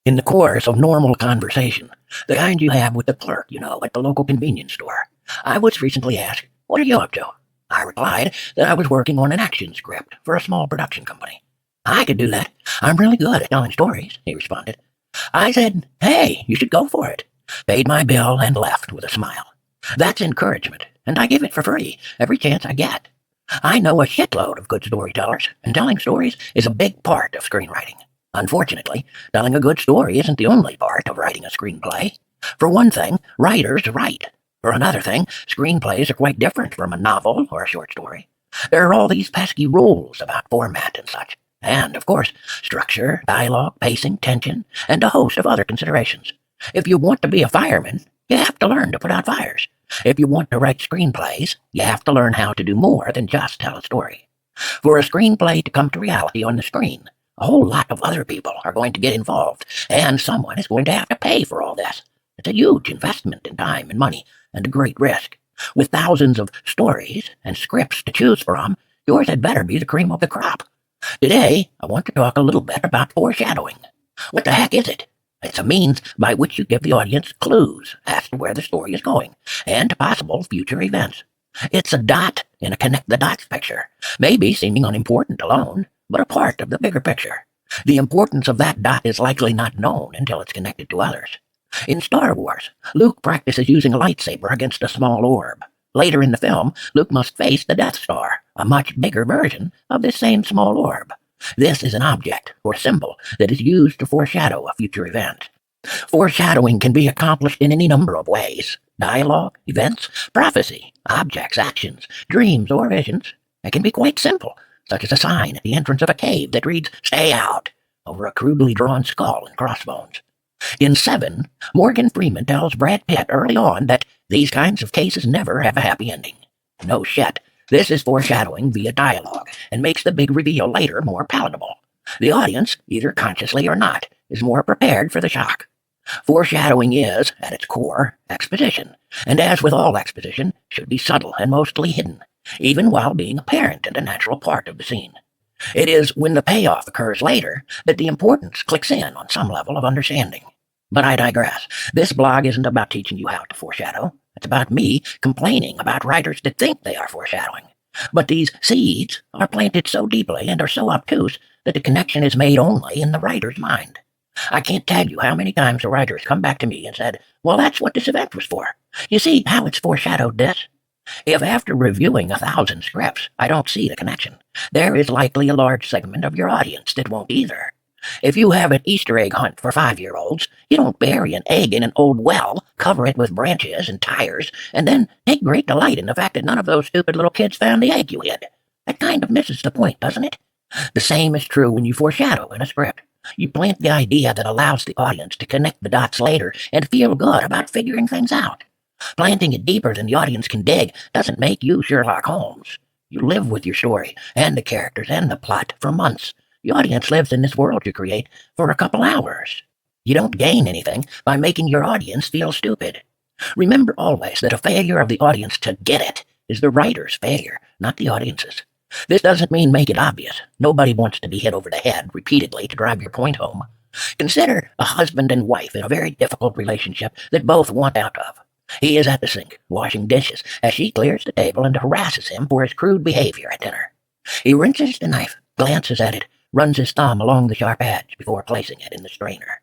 In the course of normal conversation, the kind you have with the clerk, at the local convenience store, I was recently asked, "What are you up to?" I replied that I was working on an action script for a small production company. "I could do that. I'm really good at telling stories," he responded. I said, "Hey, you should go for it," paid my bill, and left with a smile. That's encouragement, and I give it for free every chance I get. I know a shitload of good storytellers, and telling stories is a big part of screenwriting. Unfortunately, telling a good story isn't the only part of writing a screenplay. For one thing, writers write. For another thing, screenplays are quite different from a novel or a short story. There are all these pesky rules about format and such. And, of course, structure, dialogue, pacing, tension, and a host of other considerations. If you want to be a fireman, you have to learn to put out fires. If you want to write screenplays, you have to learn how to do more than just tell a story. For a screenplay to come to reality on the screen, a whole lot of other people are going to get involved, and someone is going to have to pay for all this. It's a huge investment in time and money, and a great risk. With thousands of stories and scripts to choose from, yours had better be the cream of the crop. Today, I want to talk a little bit about foreshadowing. What the heck is it? It's a means by which you give the audience clues as to where the story is going, and to possible future events. It's a dot in a connect-the-dots picture, maybe seeming unimportant alone, but a part of the bigger picture. The importance of that dot is likely not known until it's connected to others. In Star Wars, Luke practices using a lightsaber against a small orb. Later in the film, Luke must face the Death Star, a much bigger version of this same small orb. This is an object, or symbol, that is used to foreshadow a future event. Foreshadowing can be accomplished in any number of ways: dialogue, events, prophecy, objects, actions, dreams, or visions. It can be quite simple, such as a sign at the entrance of a cave that reads, "Stay out," over a crudely drawn skull and crossbones. In Seven, Morgan Freeman tells Brad Pitt early on that these kinds of cases never have a happy ending. No shit. This is foreshadowing via dialogue, and makes the big reveal later more palatable. The audience, either consciously or not, is more prepared for the shock. Foreshadowing is, at its core, exposition, and as with all exposition, should be subtle and mostly hidden, even while being apparent and a natural part of the scene. It is when the payoff occurs later that the importance clicks in on some level of understanding. But I digress. This blog isn't about teaching you how to foreshadow. It's about me complaining about writers that think they are foreshadowing. But these seeds are planted so deeply and are so obtuse that the connection is made only in the writer's mind. I can't tell you how many times the writers come back to me and said, "Well, that's what this event was for. You see how it's foreshadowed this?" If after reviewing 1,000 scripts I don't see the connection, there is likely a large segment of your audience that won't either. If you have an Easter egg hunt for 5-year-olds, you don't bury an egg in an old well, cover it with branches and tires, and then take great delight in the fact that none of those stupid little kids found the egg you hid. That kind of misses the point, doesn't it? The same is true when you foreshadow in a script. You plant the idea that allows the audience to connect the dots later and feel good about figuring things out. Planting it deeper than the audience can dig doesn't make you Sherlock Holmes. You live with your story, and the characters, and the plot for months. The audience lives in this world you create for a couple hours. You don't gain anything by making your audience feel stupid. Remember always that a failure of the audience to get it is the writer's failure, not the audience's. This doesn't mean make it obvious. Nobody wants to be hit over the head repeatedly to drive your point home. Consider a husband and wife in a very difficult relationship that both want out of. He is at the sink, washing dishes, as she clears the table and harasses him for his crude behavior at dinner. He wrenches the knife, glances at it, runs his thumb along the sharp edge before placing it in the strainer.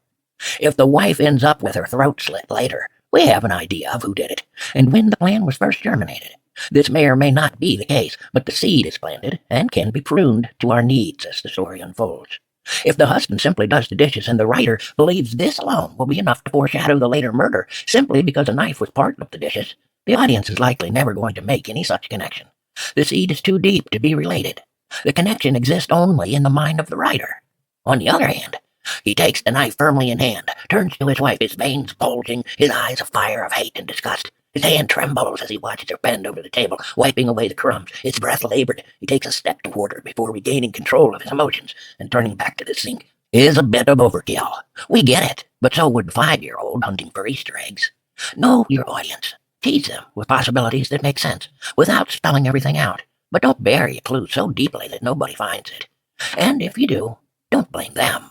If the wife ends up with her throat slit later, we have an idea of who did it, and when the plan was first germinated. This may or may not be the case, but the seed is planted and can be pruned to our needs as the story unfolds. If the husband simply does the dishes and the writer believes this alone will be enough to foreshadow the later murder simply because a knife was part of the dishes, the audience is likely never going to make any such connection. The seed is too deep to be related. The connection exists only in the mind of the writer. On the other hand, he takes the knife firmly in hand, turns to his wife, his veins bulging, his eyes a fire of hate and disgust. His hand trembles as he watches her bend over the table, wiping away the crumbs. His breath labored. He takes a step toward her before regaining control of his emotions and turning back to the sink. It is a bit of overkill. We get it, but so would a 5-year-old hunting for Easter eggs. Know your audience. Tease them with possibilities that make sense, without spelling everything out. But don't bury a clue so deeply that nobody finds it. And if you do, don't blame them.